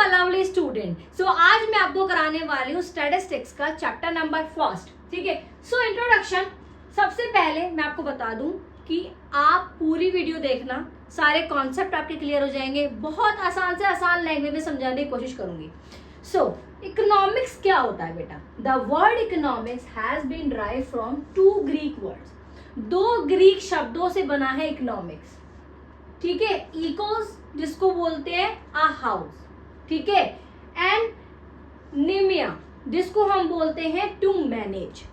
Lovely student. सो आज मैं आपको कराने वाली हूँ स्टैटिस्टिक्स का चैप्टर नंबर फर्स्ट। ठीक है, सो इंट्रोडक्शन। सबसे पहले मैं आपको बता दूं कि आप पूरी वीडियो देखना, सारे कॉन्सेप्ट आपके क्लियर हो जाएंगे। बहुत आसान से आसान लैंग्वेज में समझाने की कोशिश करूंगी। सो इकोनॉमिक्स क्या होता है बेटा? The word economics has been drive from 2 Greek words. 2 Greek शब्दों से बना है इकोनॉमिक्स। ठीक है, इकोस जिसको बोलते हैं अ हाउस, ठीक है, एंड निमिया जिसको हम बोलते हैं टू मैनेज।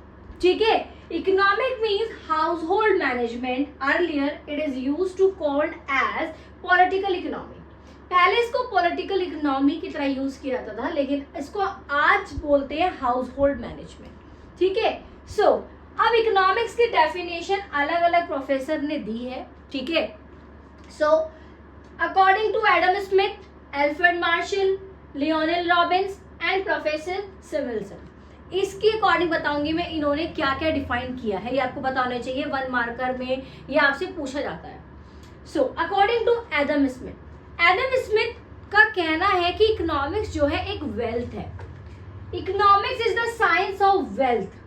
ठीक है, economic means household management. Earlier it is use to called as political economy. पहले इसको पॉलिटिकल इकोनॉमी की तरह यूज किया जाता था, लेकिन इसको आज बोलते हैं हाउस होल्ड मैनेजमेंट। ठीक है, सो अब इकोनॉमिक्स की डेफिनेशन अलग अलग प्रोफेसर ने दी है। ठीक है, so according to Adam Smith, Alfred Marshall, Lionel Robbins and professor Samuelson, इसकी अकॉर्डिंग बताऊंगी मैं इन्होंने क्या क्या डिफाइन किया है। ये आपको पता होना चाहिए, 1 मार्कर में ये आपसे पूछा जाता है। So according to Adam Smith का कहना है कि इकोनॉमिक्स जो है एक वेल्थ है। Economics is the science of wealth.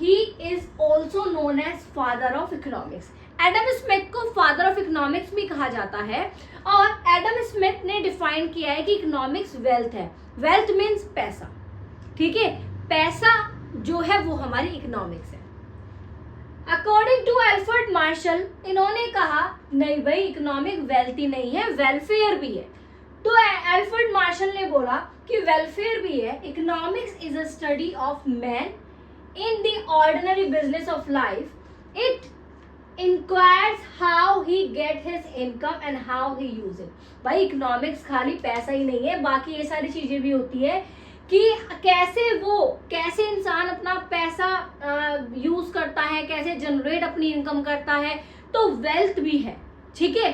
He is also known as father of economics. Adam Smith को फादर ऑफ इकोनॉमिक्स भी कहा जाता है, और एडम स्मिथ ने डिफाइन किया है कि इकोनॉमिक्स वेल्थ है। वेल्थ मीन्स पैसा। ठीक है, पैसा जो है वो हमारी इकोनॉमिक्स है। अकॉर्डिंग टू एल्फ्रेड मार्शल, इन्होंने कहा नहीं भाई, इकोनॉमिक वेल्थ ही नहीं है, वेलफेयर भी है। तो एल्फ्रेड मार्शल ने बोला कि वेलफेयर भी है। Economics is a study of man in the ordinary business of life. It inquires how he get his income and how he use it। भाई इकोनॉमिक्स खाली पैसा ही नहीं है, बाकी ये सारी चीजें भी होती है कि कैसे इंसान अपना पैसा यूज करता है, कैसे जनरेट अपनी इनकम करता है। तो वेल्थ भी है। ठीक है,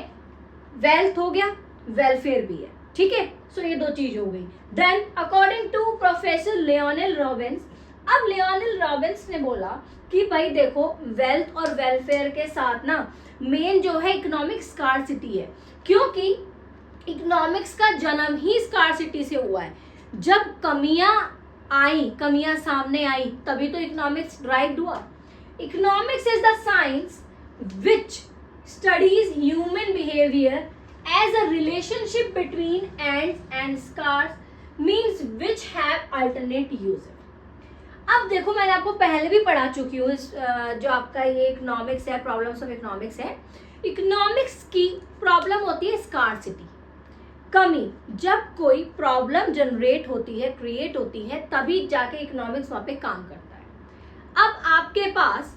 वेल्थ हो गया, वेलफेयर भी है। ठीक है, सो ये 2 चीज हो गई। Then according to professor Lionel Robbins, अब लियोनेल रॉबिन्स ने बोला कि भाई देखो, वेल्थ और वेलफेयर के साथ ना मेन जो है इकोनॉमिक स्कार्सिटी है, क्योंकि इकोनॉमिक्स का जन्म ही स्कार्सिटी से हुआ है। जब कमियां सामने आई तभी तो इकोनॉमिक्स ड्राइव हुआ। Economics is the science which studies human behaviour as a relationship between ends and scarce means which have alternate uses. अब देखो, मैंने आपको पहले भी पढ़ा चुकी हूँ जो आपका ये इकोनॉमिक्स है, प्रॉब्लम्स ऑफ इकोनॉमिक्स है। इकोनॉमिक्स की प्रॉब्लम होती है स्कार्सिटी, कमी। जब कोई प्रॉब्लम जनरेट होती है, क्रिएट होती है, तभी जाके इकोनॉमिक्स वहां पे काम करता है। अब आपके पास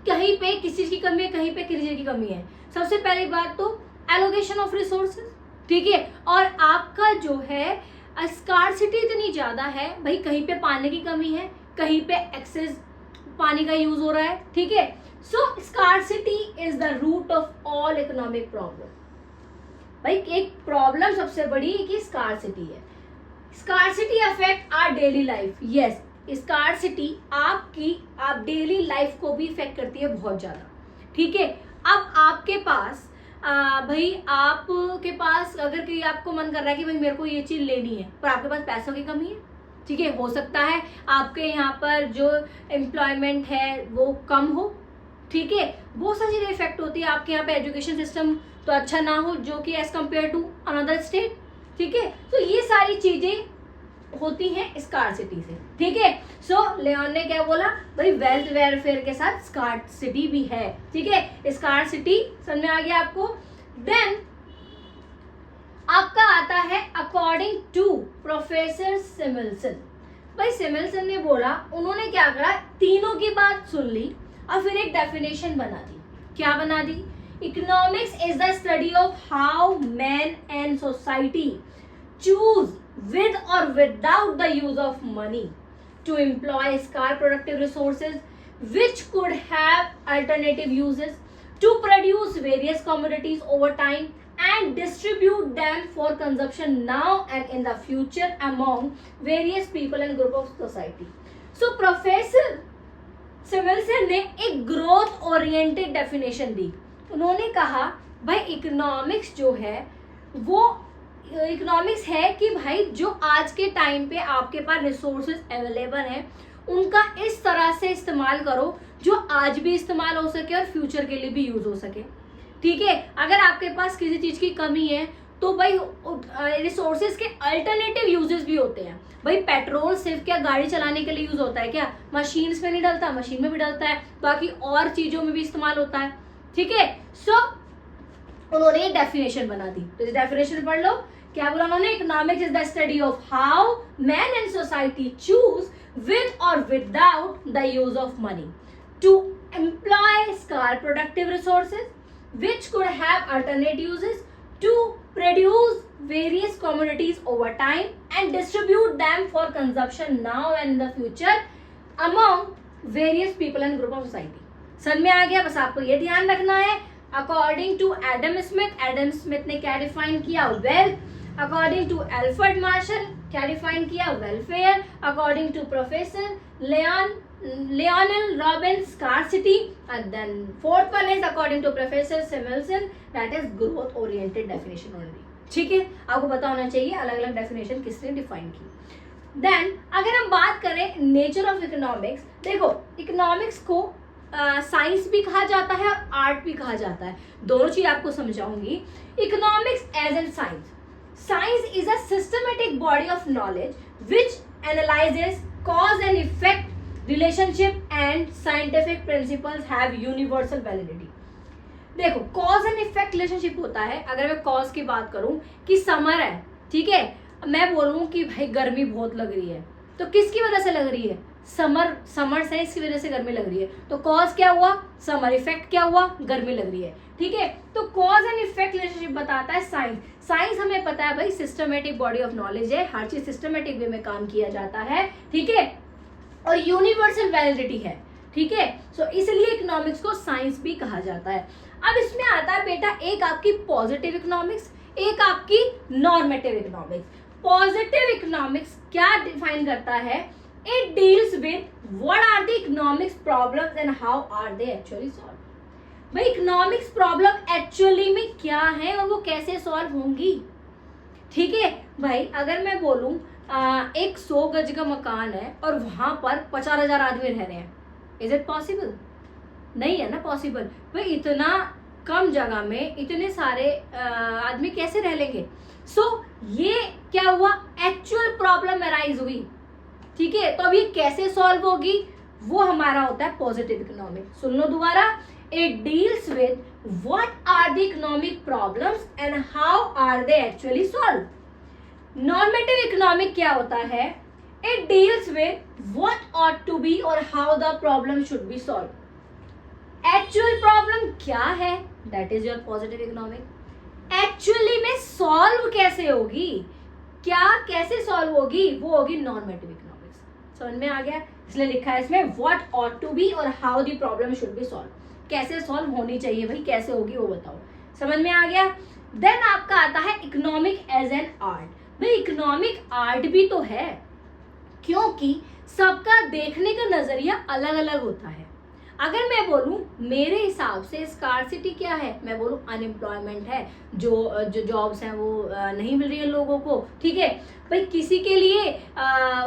कहीं पे किसी चीज की कमी है, कहीं पे किसी चीज की कमी है। सबसे पहली बात तो एलोकेशन ऑफ रिसोर्सेज। ठीक है, और आपका जो है स्कार्सिटी इतनी ज्यादा है, भाई कहीं पे पानी की कमी है, कहीं पे एक्सेस पानी का यूज हो रहा है। ठीक है, so scarcity is the root of all economic problem. भाई एक प्रॉब्लम सबसे बड़ी कि स्कार्सिटी है। Scarcity affect our daily life. Yes, scarcity आप डेली लाइफ को भी इफेक्ट करती है बहुत ज्यादा। ठीक है, अब आपके पास भाई आपके पास अगर कि आपको मन कर रहा है कि भाई मेरे को ये चीज लेनी है, पर आपके पास पैसों की कमी है। ठीक है, हो सकता है आपके यहाँ पर जो एम्प्लॉयमेंट है वो कम हो। ठीक है, बहुत सारी चीजें इफेक्ट होती है। आपके यहाँ पे एजुकेशन सिस्टम तो अच्छा ना हो, जो कि as compare to another state. ठीक है, तो ये सारी चीजें होती हैं स्कार्सिटी से। ठीक है, सो लियोन ने क्या बोला, भाई वेल्थ वेलफेयर के साथ स्कार्सिटी भी है। ठीक है, स्कार्सिटी समझ में आ गया आपको। देन आपका आता है अकॉर्डिंग टू प्रोफेसर सिमिल्सन। भाई सिमिल्सन ने बोला, उन्होंने क्या करा, तीनों की बात सुन ली और फिर एक डेफिनेशन बना दी। क्या बना दी? Economics is the study of how man and society choose with or without the use of money to employ scarce productive resources which could have alternative uses to produce various commodities over time and distribute them for consumption now and in the future among various people and group of society। So Professor सिमिल्सन ने एक growth oriented definition दी। उन्होंने कहा भाई economics जो है वो economics है कि भाई जो आज के टाइम पे आपके पास रिसोर्सेज अवेलेबल हैं उनका इस तरह से इस्तेमाल करो जो आज भी इस्तेमाल हो सके और फ्यूचर के लिए भी यूज हो सके। ठीक है, अगर आपके पास किसी चीज की कमी है तो भाई रिसोर्सेज के अल्टरनेटिव यूजेस भी होते हैं। भाई पेट्रोल सिर्फ क्या गाड़ी चलाने के लिए यूज होता है क्या? मशीन्स में नहीं डलता, मशीन में भी डलता है, बाकी और चीजों में भी इस्तेमाल होता है। ठीक है, सो उन्होंने एक डेफिनेशन बना दी, तो इस डेफिनेशन पढ़ लो। क्या बोला उन्होंने? Economics is the study of how man and society choose with or without the use of money to employ scarce productive resources which could have alternate uses to produce various commodities over time and distribute them for consumption now and in the future among various people and group of society। समझ में आ गया? बस आपको ये ध्यान रखना है। अकॉर्डिंग टू एडम स्मिथ ने क्या डिफाइन किया? Wealth. According to Alfred Marshall क्या डिफाइन किया? Welfare. According to professor Lionel Robbins scarcity, and then fourth one is according to professor Samuelson, that is growth oriented definition only. ठीक है, आपको पता होना चाहिए अलग अलग डेफिनेशन किसने डिफाइन की। देन अगर हम बात करें नेचर ऑफ इकोनॉमिक्स, देखो इकोनॉमिक्स को साइंस भी कहा जाता है और आर्ट भी कहा जाता है, दोनों चीज आपको समझाऊंगी। Economics as an science, science is a systematic body of knowledge which analyzes cause and effect relationship and scientific principles have universal validity। देखो cause and effect relationship होता है, अगर मैं cause की बात करूं कि समर है, ठीक है, मैं बोलूं कि भाई गर्मी बहुत लग रही है, तो किसकी वजह से लग रही है? समर से इसकी वजह से गर्मी लग रही है, तो कॉज क्या हुआ? समर। इफेक्ट क्या हुआ? गर्मी लग रही है। ठीक है, तो कॉज एंड इफेक्ट रिलेशनशिप बताता है साइंस। साइंस हमें पता है भाई सिस्टमेटिक बॉडी ऑफ नॉलेज है, हर चीज सिस्टमेटिक वे में काम किया जाता है। ठीक है, और यूनिवर्सल वैलिडिटी है। ठीक है, सो इसलिए इकोनॉमिक्स को साइंस भी कहा जाता है। अब इसमें आता है बेटा एक आपकी पॉजिटिव इकोनॉमिक्स, एक आपकी नॉर्मेटिव इकोनॉमिक्स। पॉजिटिव इकोनॉमिक्स क्या डिफाइन करता है? It deals with what are the economics problems and how are they actually solved। भाई इकोनॉमिक्स प्रॉब्लम एक्चुअली में क्या है और वो कैसे सॉल्व होंगी। ठीक है भाई, अगर मैं बोलूं एक 100 गज का मकान है और वहां पर 50,000 आदमी रह रहे हैं, इज इट पॉसिबल? नहीं है ना पॉसिबल। भाई इतना कम जगह में इतने सारे आदमी कैसे रह लेंगे? सो ये क्या हुआ? एक्चुअल प्रॉब्लम अराइज हुई। ठीक है, तो अब ये कैसे सॉल्व होगी? वो हमारा होता है पॉजिटिव इकोनॉमिक। सुन लो दोबारा, it deals with what are the economic problems and how are they actually solve. Normative economic क्या होता है? It deals with what ought to be और how the problem should be solve. Actual problem क्या है? That is your positive economic. Actually में solve कैसे होगी, क्या कैसे सॉल्व होगी, वो होगी नॉर्मेटिव इकोनॉमिक्स। समझ में आ गया? इसलिए लिखा है इसमें व्हाट ऑट टू बी और how the problem should be solve. कैसे सॉल्व होनी चाहिए भाई, कैसे होगी वो बताओ। समझ में आ गया? देन आपका आता है इकोनॉमिक एज एन आर्ट। भाई इकोनॉमिक आर्ट भी तो है, क्योंकि सबका देखने का नजरिया अलग अलग होता है। अगर मैं बोलूं मेरे हिसाब से स्कार्सिटी क्या है, मैं बोलूं अनएम्प्लॉयमेंट है, जो जॉब्स हैं वो नहीं मिल रही है लोगों को। ठीक है भाई, किसी के लिए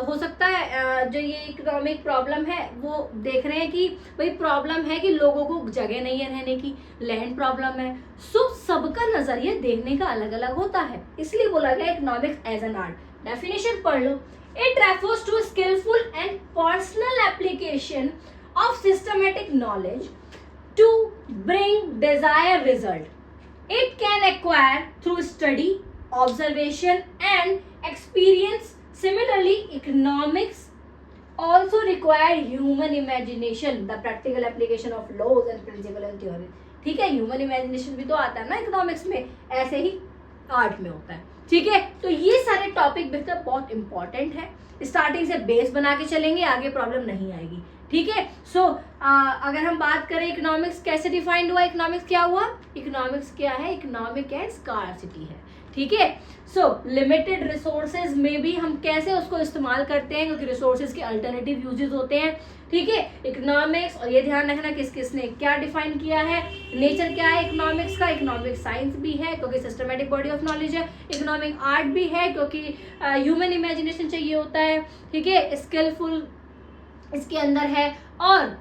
हो सकता है जो ये इकोनॉमिक प्रॉब्लम है वो देख रहे हैं कि भाई प्रॉब्लम है कि लोगों को जगह नहीं है रहने की, लैंड प्रॉब्लम है। सो सबका नजरिया देखने का अलग अलग होता है, इसलिए बोला गया economics as an art. Definition पढ़ लो, it refers to skillful and personal application of systematic knowledge to bring desired result. It can acquire through study, observation and experience. Similarly, economics also require human imagination, the practical application of laws and principle and theory। ठीक है, human imagination भी तो आता है ना economics में, ऐसे ही art में होता है। ठीक है, तो ये सारे टॉपिक बेहतर बहुत इंपॉर्टेंट है, स्टार्टिंग से बेस बना के चलेंगे, आगे प्रॉब्लम नहीं आएगी। ठीक है, सो अगर हम बात करें इकोनॉमिक्स कैसे डिफाइंड हुआ, इकोनॉमिक्स क्या हुआ? इकोनॉमिक्स क्या है? इकोनॉमिक एंड स्कार्सिटी है। ठीक है। सो लिमिटेड रिसोर्सेज में भी हम कैसे उसको इस्तेमाल करते हैं, क्योंकि रिसोर्सेज के अल्टरनेटिव यूजेस होते हैं, ठीक है। इकोनॉमिक्स, और ये ध्यान रखना किस किसने क्या डिफाइन किया है, नेचर क्या है इकोनॉमिक्स का, इकोनॉमिक साइंस भी है क्योंकि सिस्टमेटिक बॉडी ऑफ नॉलेज है, इकोनॉमिक आर्ट भी है क्योंकि ह्यूमन इमेजिनेशन चाहिए होता है, ठीक है, स्किलफुल इसके अंदर है, और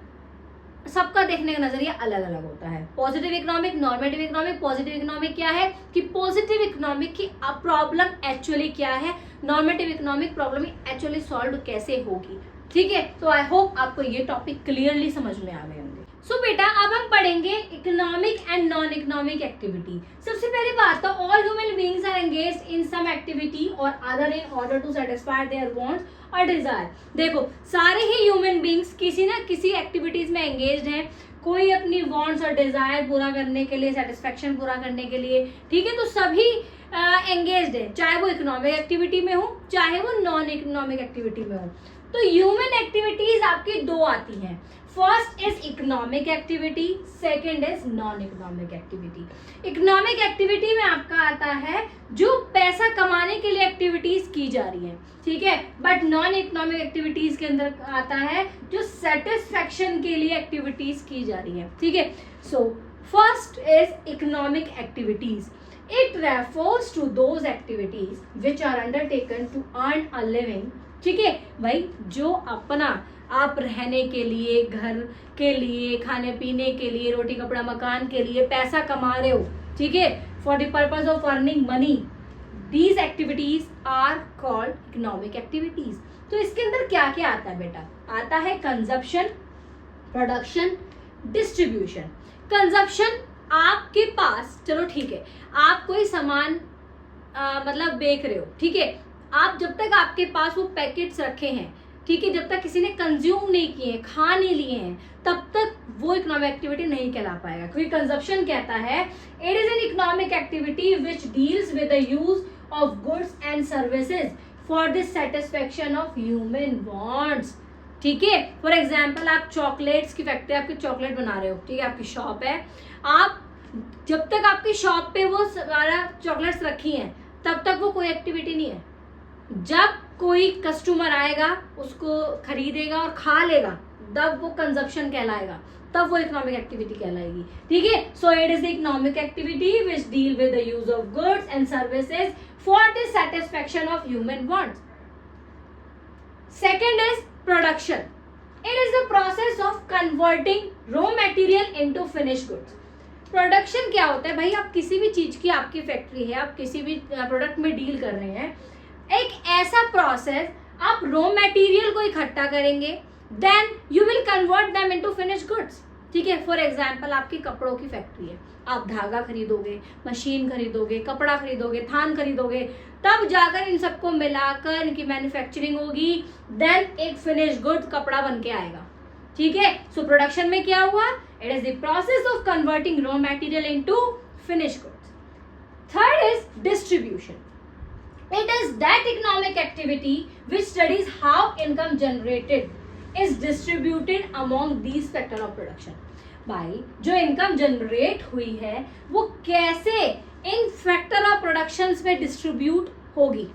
सबका देखने का नजरिया अलग अलग होता है। Positive economic, normative economic. Positive economic क्या है कि पॉजिटिव इकोनॉमिक की प्रॉब्लम एक्चुअली क्या है, normative economic problem actually solve कैसे होगी, ठीक है। तो आई होप आपको ये टॉपिक क्लियरली समझ में आ गए होंगे। सो बेटा अब हम पढ़ेंगे economic and non economic activity. सबसे पहली बात तो all human beings are engaged in some activity or other in order to satisfy their wants और डिजायर। देखो सारे ही ह्यूमन बीइंग्स किसी ना किसी एक्टिविटीज में एंगेज्ड हैं, कोई अपनी वांट्स और डिजायर पूरा करने के लिए, सेटिस्फेक्शन पूरा करने के लिए, ठीक है। तो सभी एंगेज्ड है, चाहे वो इकोनॉमिक एक्टिविटी में हो चाहे वो नॉन इकोनॉमिक एक्टिविटी में हो। तो ह्यूमन एक्टिविटीज आपकी दो आती हैं, first is economic activity, second is non economic activity. Economic activity में आपका आता है जो पैसा कमाने के लिए एक्टिविटीज की जा रही है, ठीक है। बट नॉन इकोनॉमिक एक्टिविटीज के अंदर आता है जो सेटिस्फेक्शन के लिए एक्टिविटीज की जा रही है, ठीक है। So first is economic activities. It refers to those activities which are undertaken to earn a living, ठीक है भाई, जो अपना आप रहने के लिए, घर के लिए, खाने पीने के लिए, रोटी कपड़ा मकान के लिए पैसा कमा रहे हो, ठीक है, for the purpose of earning money, these activities are called economic activities. तो इसके अंदर क्या क्या आता है बेटा, आता है कंजप्शन, प्रोडक्शन, डिस्ट्रीब्यूशन। कंजप्शन आपके पास, चलो ठीक है, आप कोई सामान मतलब बेच रहे हो, ठीक है, आप जब तक आपके पास वो पैकेट्स रखे हैं, ठीक है, जब तक किसी ने कंज्यूम नहीं किए हैं, खा नहीं लिए हैं, तब तक वो इकोनॉमिक एक्टिविटी नहीं कहला पाएगा, क्योंकि कंजप्शन कहता है it is an economic activity which deals with the use of goods and services for the satisfaction of human wants, ठीक है। फॉर एग्जाम्पल आप चॉकलेट्स की फैक्ट्री, आपकी चॉकलेट बना रहे हो, ठीक है, आपकी शॉप है, आप जब तक आपकी शॉप पे वो सारा चॉकलेट्स रखी हैं तब तक वो कोई एक्टिविटी नहीं है। जब कोई कस्टमर आएगा, उसको खरीदेगा और खा लेगा, तब वो कंजप्शन कहलाएगा, तब वो इकोनॉमिक एक्टिविटी कहलाएगी, ठीक है। So it is the economic activity which deal with the use of goods and services for the satisfaction of human wants. Second is production. It is the process of converting raw material into finished goods. Production क्या होता है भाई, आप किसी भी चीज की, आपकी फैक्ट्री है, आप किसी भी प्रोडक्ट में डील कर रहे हैं, एक ऐसा प्रोसेस, आप रॉ मटेरियल को इकट्ठा करेंगे, then you will convert them into finished goods, ठीक है। फॉर एग्जांपल आपकी कपड़ों की फैक्ट्री है, आप धागा खरीदोगे, मशीन खरीदोगे, कपड़ा खरीदोगे, थान खरीदोगे, तब जाकर इन सबको मिलाकर इनकी मैन्युफैक्चरिंग होगी, देन एक फिनिश्ड गुड कपड़ा बन के आएगा, ठीक है। सो प्रोडक्शन में क्या हुआ, it is the process of converting raw material into finished goods. Third is distribution. It is that economic activity which studies how income generated is distributed among these factor of production. भाई जो income generate हुई है वो कैसे इन factor of productions में distribute होगी,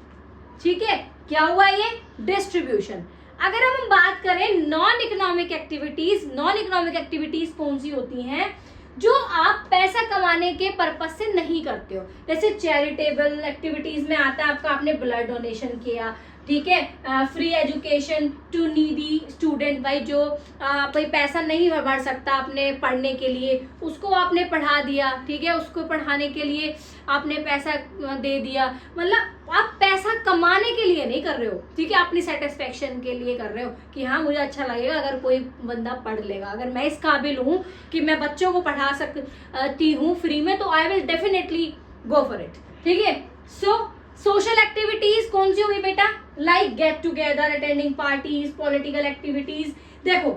ठीक है। क्या हुआ ये डिस्ट्रीब्यूशन। अगर हम बात करें non economic activities, non economic activities कौन सी होती हैं, जो आप पैसा कमाने के पर्पज से नहीं करते हो, जैसे चैरिटेबल एक्टिविटीज में आता है आपका, आपने ब्लड डोनेशन किया, ठीक है, free education to needy student, भाई जो कोई पैसा नहीं भर सकता अपने पढ़ने के लिए, उसको आपने पढ़ा दिया, ठीक है, उसको पढ़ाने के लिए आपने पैसा दे दिया। मतलब आप पैसा कमाने के लिए नहीं कर रहे हो, ठीक है, अपनी सेटिस्फेक्शन के लिए कर रहे हो कि हाँ मुझे अच्छा लगेगा अगर कोई बंदा पढ़ लेगा, अगर मैं इस काबिल हूँ कि मैं बच्चों को पढ़ा सकती हूँ फ्री में, तो I will definitely go for it, ठीक है। सो सोशल एक्टिविटीज कौन सी हुई बेटा, like get together, attending parties, political activities. देखो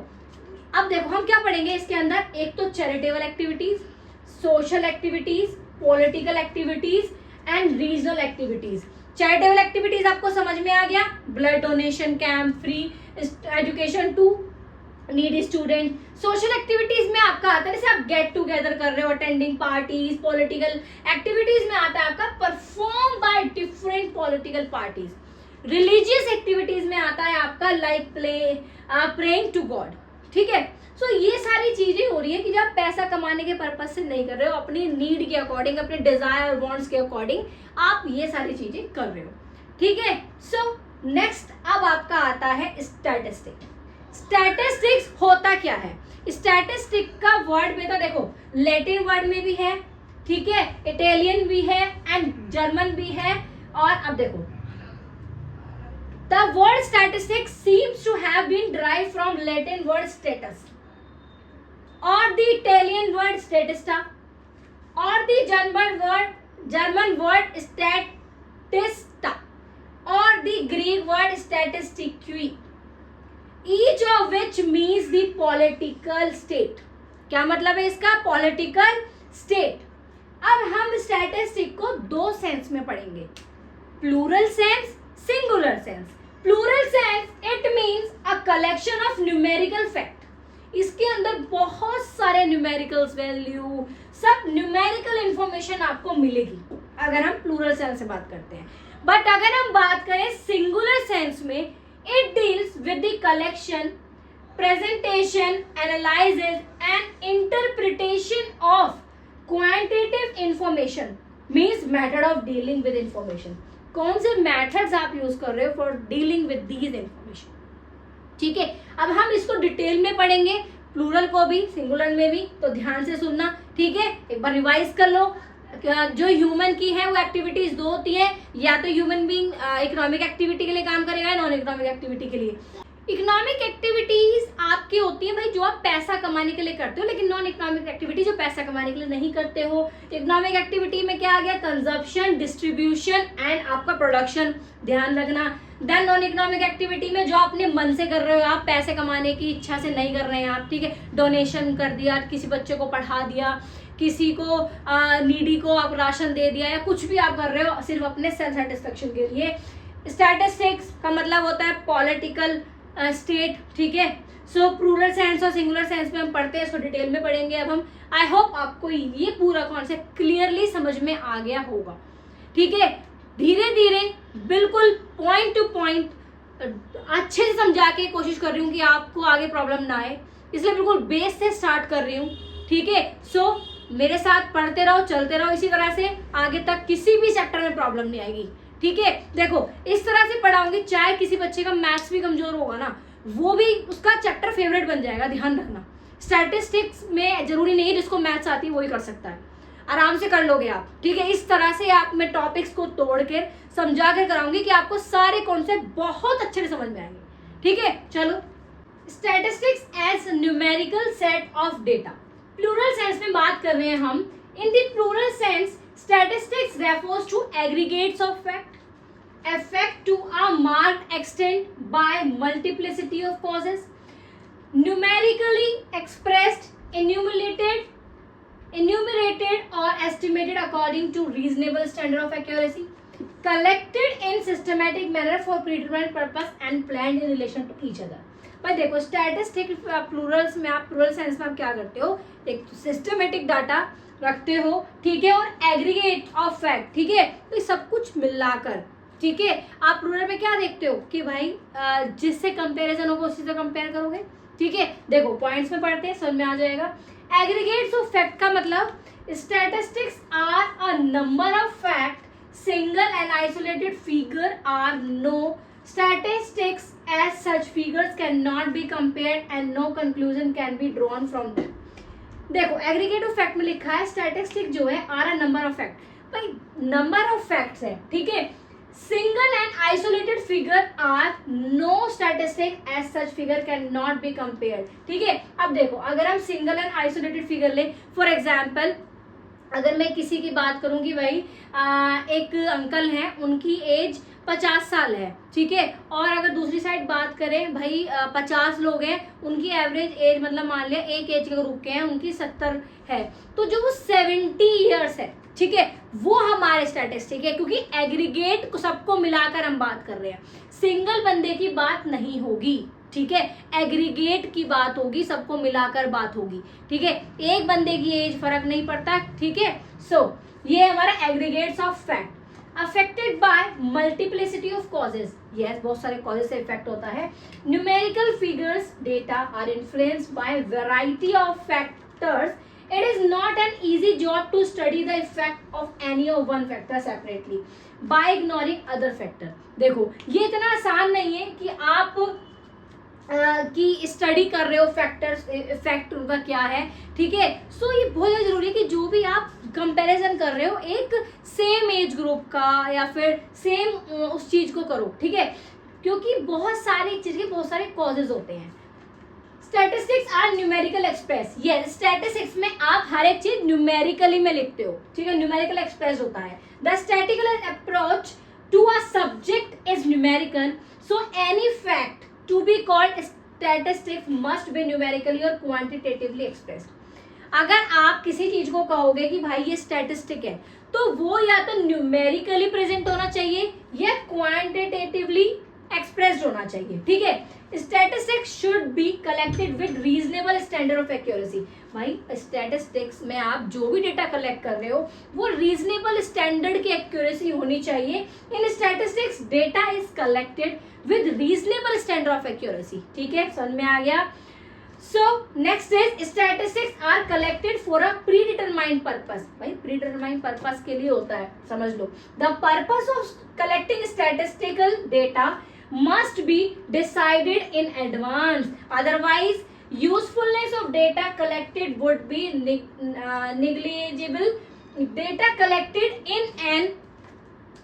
अब देखो हम क्या पढ़ेंगे इसके अंदर, एक तो charitable activities, social activities, political activities and regional activities. Charitable activities आपको समझ में आ गया, blood donation camp, free education to needy student. Social activities में आपका आता है जैसे आप गेट टुगेदर कर रहे हो, अटेंडिंग पार्टीज, पॉलिटिकल एक्टिविटीज में आता है आपका perform by different political parties. Religious activities में आता है आपका लाइक प्रेइंग टू गॉड, ठीक है। सो ये सारी चीजें हो रही है कि जब आप पैसा कमाने के पर्पज से नहीं कर रहे हो, अपनी नीड के अकॉर्डिंग, अपने डिजायर और वांट्स के अकॉर्डिंग आप ये सारी चीजें कर रहे हो, ठीक है। सो नेक्स्ट अब आपका आता है स्टैटिस्टिक। स्टैटिस्टिक्स होता क्या है? स्टैटिस्टिक का वर्ड में तो देखो लैटिन वर्ड में भी है, ठीक है, इटालियन भी है एंड जर्मन भी है। और अब देखो the word statistics seems to have been derived from Latin word status और द इटालियन वर्ड स्टेटिस्टा और द जर्मन वर्ड स्टैटिस्टा और the Greek word statistique, each of which means the political state। क्या मतलब है इसका? Political state. अब हम statistic को दो सेंस में पढ़ेंगे, plural sense, singular sense. Plural sense it means a collection of numerical fact. इसके अंदर बहुत सारे न्यूमेरिकल्स वैल्यू, सब न्यूमेरिकल इंफॉर्मेशन आपको मिलेगी अगर हम प्लूरल सेंस से बात करते हैं। बट अगर हम बात करें सिंगुलर सेंस में, it deals with the collection, presentation, analysis and interpretation of quantitative information, means method of dealing with information। कौन से methods आप यूज कर रहे हो for dealing with these information, ठीक है। अब हम इसको डिटेल में पढ़ेंगे, प्लूरल को भी सिंगुलर में भी, तो ध्यान से सुनना, ठीक है। एक बार रिवाइज कर लो। जो ह्यूमन की है वो एक्टिविटीज दो होती है, या तो ह्यूमन बीइंग इकोनॉमिक एक्टिविटी के लिए काम करेगा या नॉन इकोनॉमिक एक्टिविटी के लिए। इकोनॉमिक एक्टिविटीज आपकी होती है भाई जो आप पैसा कमाने के लिए करते हो, लेकिन नॉन इकोनॉमिक एक्टिविटी जो पैसा कमाने के लिए नहीं करते हो। इकोनॉमिक एक्टिविटी में क्या आ गया? कंजप्शन, डिस्ट्रीब्यूशन एंड आपका प्रोडक्शन, ध्यान रखना। देन नॉन इकोनॉमिक एक्टिविटी में जो अपने मन से कर रहे हो, आप पैसे कमाने की इच्छा से नहीं कर रहे हैं आप, ठीक है, डोनेशन कर दिया, किसी बच्चे को पढ़ा दिया, किसी को नीडी को आप राशन दे दिया, या कुछ भी आप कर रहे हो सिर्फ अपने सेल्फ सेटिस्फेक्शन के लिए। स्टैटिस्टिक्स का मतलब होता है पॉलिटिकल स्टेट, ठीक है। सो प्लूरल सेंस और सिंगुलर सेंस में हम पढ़ते हैं, इसको डिटेल में पढ़ेंगे अब हम। आई होप आपको ये पूरा कॉन्सेप्ट क्लियरली समझ में आ गया होगा, ठीक है। धीरे धीरे बिल्कुल पॉइंट टू पॉइंट अच्छे से समझा के कोशिश कर रही हूँ कि आपको आगे प्रॉब्लम ना आए, इसलिए बिल्कुल बेस से स्टार्ट कर रही हूँ, ठीक है। सो मेरे साथ पढ़ते रहो, चलते रहो, इसी तरह से आगे तक किसी भी चैप्टर में प्रॉब्लम नहीं आएगी, ठीक है। देखो इस तरह से पढ़ाऊंगी, चाहे किसी बच्चे का मैथ्स भी कमजोर होगा ना, वो भी उसका चैप्टर फेवरेट बन जाएगा, ध्यान रखना। स्टैटिस्टिक्स में जरूरी नहीं है जिसको मैथ्स आती है वही कर सकता है, आराम से कर लोगे आप, ठीक है। इस तरह से आप मैं टॉपिक्स को तोड़ के समझा कर कराऊंगी कि आपको सारे कॉन्सेप्ट बहुत अच्छे से समझ में आएंगे, ठीक है। चलो, statistics as numerical set of data. Plural sense में बात कर रहे हैं हम। In the plural sense statistics refers to aggregates of fact affect to a marked extent by multiplicity of causes, numerically expressed, enumerated or estimated according to reasonable standard of accuracy, collected in systematic manner for predetermined purpose and planned in relation to each other। भाई देखो statistic Plurals में आप plural sense में आप क्या करते हो, एक सिस्टमेटिक डाटा रखते हो, ठीक है, और एग्रीगेट ऑफ फैक्ट, ठीक है, तो सब कुछ मिलाकर, ठीक है। आप प्लूरल में क्या देखते हो कि भाई जिससे कंपैरिजन होगा उसी से कंपेयर करोगे, ठीक है। देखो पॉइंट्स में पढ़ते हैं, समझ में आ जाएगा। एग्रीगेट्स ऑफ फैक्ट का मतलब statistics are a number of fact, single and isolated figure are no statistics as such figures cannot be compared and no conclusion can be drawn from them। देखो aggregate of fact में लिखा है statistic जो है are a number of fact, भाई number of facts है, ठीक है। Single and isolated figure are no statistic as such figure can not be compared, ठीक है। अब देखो अगर हम सिंगल एंड आइसोलेटेड फिगर ले, फॉर एग्जाम्पल अगर मैं किसी की बात करूंगी, भाई एक अंकल हैं, उनकी एज 50 साल है, ठीक है, और अगर दूसरी साइड बात करें भाई 50 लोग हैं, उनकी एवरेज एज मतलब मान लिया एक एज के ग्रुप के हैं, उनकी 70 है, तो जो वो 70 ईयर्स है, ठीक है, वो हमारे स्टैटिस्टिक है, क्योंकि एग्रीगेट को सबको मिलाकर हम बात कर रहे हैं, सिंगल बंदे की बात नहीं होगी, ठीक है, एग्रीगेट की बात होगी, सबको मिलाकर बात होगी, ठीक है, एक बंदे की एज फर्क नहीं पड़ता, ठीक है। सो ये हमारा aggregates of fact. Affected by multiplicity of causes, yes, बहुत सारे कॉजेज से इफेक्ट होता है। Numerical figures data are influenced by variety of factors, it is not an easy job to study the effect of any of one factor separately by ignoring other factor। देखो ये इतना आसान नहीं है कि आप की स्टडी कर रहे हो फैक्टर्स, इफेक्ट उनका क्या है, ठीक है। सो ये बहुत ज़्यादा जरूरी है कि जो भी आप कंपैरिजन कर रहे हो एक सेम एज ग्रुप का या फिर सेम उस चीज को करो, ठीक है, क्योंकि बहुत सारी चीज के बहुत सारे कॉजेज होते हैं। स्टैटिस्टिक्स आर न्यूमेरिकल एक्सप्रेस, ये स्टैटिस्टिक्स में आप हर एक चीज न्यूमेरिकली में लिखते हो, ठीक है, न्यूमेरिकल एक्सप्रेस होता है। The statistical approach to a subject is numerical, so any fact to be called statistics must be numerically और क्वांटिटेटिवली एक्सप्रेस्ड। अगर आप किसी चीज को कहोगे कि भाई ये स्टैटिस्टिक है, तो वो या तो न्यूमेरिकली प्रेजेंट होना चाहिए या क्वांटिटेटिवली एक्सप्रेस्ड होना चाहिए, ठीक है। Statistics should be collected with reasonable standard of accuracy. भाई स्टैटिस्टिक्स में आप जो भी डेटा कलेक्ट कर रहे हो वो रीजनेबल स्टैंडर्ड की एक्यूरेसी होनी चाहिए। इन statistics data is collected with reasonable standard of accuracy, ठीक है, समझ में आ गया। So next is statistics are collected for a predetermined purpose। भाई predetermined purpose के लिए होता है, समझ लो। The purpose of collecting statistical data must be decided in advance, otherwise usefulness of data collected would be negligible। Data collected in an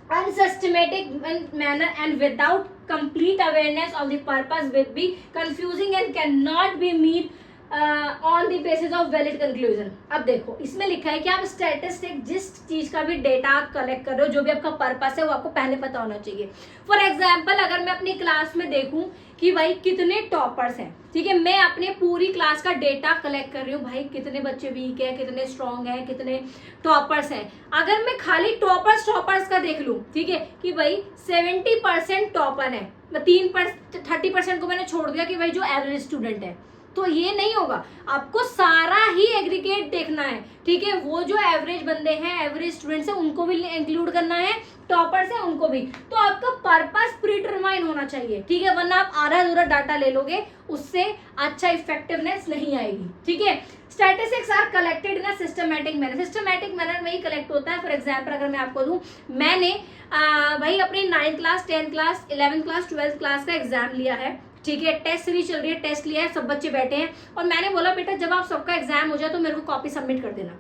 unsystematic manner and without complete awareness of the purpose will be confusing and cannot be made on the basis of valid conclusion। अब देखो इसमें लिखा है कि आप statistic जिस चीज का भी डेटा आप कलेक्ट कर रहे हो, जो भी आपका पर्पस है वो आपको पहले पता होना चाहिए। फॉर एग्जाम्पल अगर मैं अपनी क्लास में देखूं कि भाई कितने टॉपर्स हैं, ठीक है, मैं अपने पूरी क्लास का डेटा कलेक्ट कर रही हूँ, भाई कितने बच्चे वीक है, कितने स्ट्रॉन्ग है, कितने टॉपर्स हैं। अगर मैं खाली टॉपर्स का देख लूँ, ठीक है, कि भाई 70% टॉपर है, 30% को मैंने छोड़ दिया कि भाई जो एवरेज स्टूडेंट है, तो ये नहीं होगा। आपको सारा ही एग्रीगेट देखना है, ठीक है, वो जो एवरेज बंदे हैं, एवरेज स्टूडेंट्स हैं, उनको भी इंक्लूड करना है, टॉपर्स हैं उनको भी। तो आपका पर्पस प्रीडिटरमाइन होना चाहिए, ठीक है, वरना आप आधा अधूरा डाटा ले लोगे, उससे अच्छा इफेक्टिवनेस नहीं आएगी, ठीक है। Statistics are collected in a systematic manner. Systematic manner में ही कलेक्ट होता है। फॉर एग्जाम्पल अगर मैं आपको दूं, मैंने भाई अपनी 9th class, 10th class, 11th class, 12th class का एग्जाम लिया है, ठीक है, टेस्ट सीरीज चल रही है, टेस्ट लिया है, सब बच्चे बैठे हैं, और मैंने बोला बेटा जब आप सबका एग्जाम हो जाए तो मेरे को कॉपी सबमिट कर देना।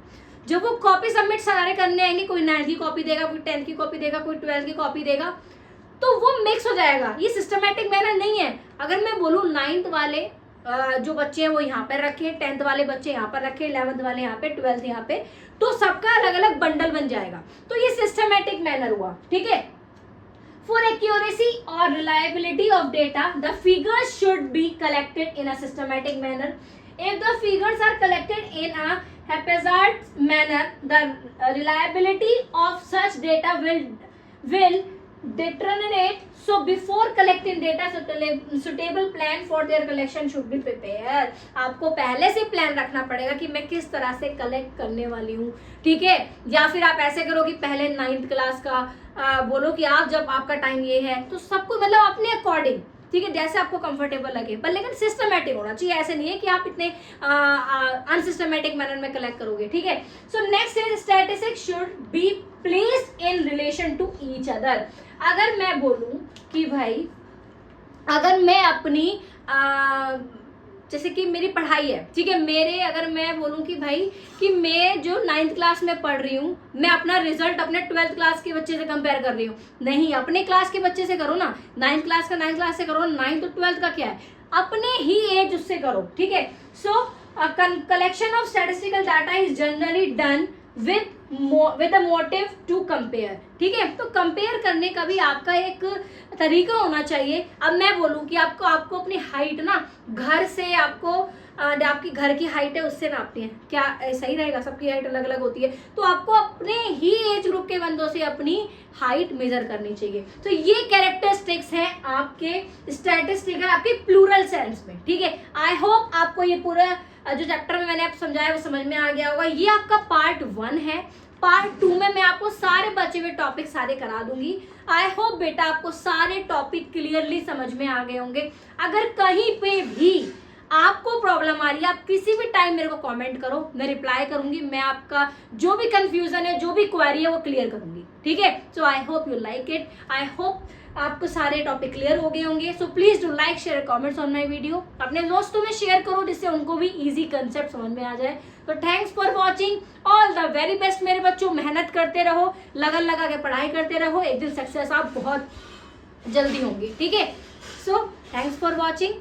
जब वो कॉपी सबमिट सारे करने आएंगे, कोई 9th की कॉपी देगा, कोई 10th की कॉपी देगा, कोई 12th की कॉपी देगा, तो वो मिक्स हो जाएगा। ये सिस्टमैटिक मैनर नहीं है। अगर मैं बोलूँ 9th वाले जो बच्चे हैं वो यहाँ पर रखे, 10th वाले बच्चे यहाँ पर रखे, 11th वाले यहाँ पे, 12th यहाँ पे, तो सबका अलग अलग बंडल बन जाएगा। तो ये सिस्टमैटिक मैनर हुआ, ठीक है। For accuracy or reliability of data, the figures should be collected in a systematic manner. If the figures are collected in a haphazard manner, the reliability of such data will deteriorate. So before collecting data, suitable plan for their collection should be prepared। आपको पहले से plan रखना पड़ेगा कि मैं किस तरह से कलेक्ट करने वाली हूँ, ठीक है। या फिर आप ऐसे करो कि पहले 9th क्लास का बोलो कि आप जब आपका टाइम ये है, तो सबको मतलब अपने अकॉर्डिंग, ठीक है, जैसे आपको कंफर्टेबल लगे, पर लेकिन सिस्टमैटिक होना चाहिए। ऐसे नहीं है कि आप इतने अनसिस्टमैटिक मैनर में कलेक्ट करोगे, ठीक है। So next is statistics should be placed in relation to each other. अगर मैं बोलूं कि भाई अगर मैं अपनी जैसे कि मेरी पढ़ाई है, ठीक है, मेरे अगर मैं बोलूं कि भाई कि मैं जो 9th क्लास में पढ़ रही हूँ, मैं अपना रिजल्ट अपने 12th क्लास के बच्चे से कंपेयर कर रही हूँ, नहीं, अपने क्लास के बच्चे से करो ना। 9th क्लास का 9th क्लास से करो, 9th और 12th का क्या है, अपने ही एज उससे करो, ठीक है। So collection of statistical data is generally done with with a motive to compare, ठीक है। तो कंपेयर करने का भी आपका एक तरीका होना चाहिए। अब मैं बोलूं कि आपको अपनी हाइट ना घर से आपकी घर की हाइट है उससे नापनी है, क्या सही रहेगा? सबकी हाइट अलग अलग होती है, तो आपको अपने ही एज ग्रुप के बंदों से अपनी हाइट मेजर करनी चाहिए। तो ये कैरेक्टरिस्टिक्स हैं आपके स्टैटिस्टिकल, आपके प्लूरल सेंस में, ठीक है। आई होप आपको ये पूरा जो चैप्टर में मैंने आप समझाया वो समझ में आ गया होगा। ये आपका पार्ट 1 है। पार्ट 2 में मैं आपको सारे बचे हुए टॉपिक सारे करा दूंगी। आई होप बेटा आपको सारे टॉपिक क्लियरली समझ में आ गए होंगे। अगर कहीं पे भी आपको प्रॉब्लम आ रही है, आप किसी भी टाइम मेरे को कमेंट करो, मैं रिप्लाई करूंगी। मैं आपका जो भी कंफ्यूजन है, जो भी क्वेरी है वो क्लियर करूंगी, ठीक है। So I hope you like it. I hope आपको सारे टॉपिक क्लियर हो गए होंगे। So please do like share comments on my video. अपने दोस्तों में शेयर करो जिससे उनको भी इजी कंसेप्ट समझ में आ जाए। तो thanks for watching, all the very best मेरे बच्चों। मेहनत करते रहो, लगन लगा के पढ़ाई करते रहो, एक दिन सक्सेस आप बहुत जल्दी होंगे, ठीक है। So thanks for watching.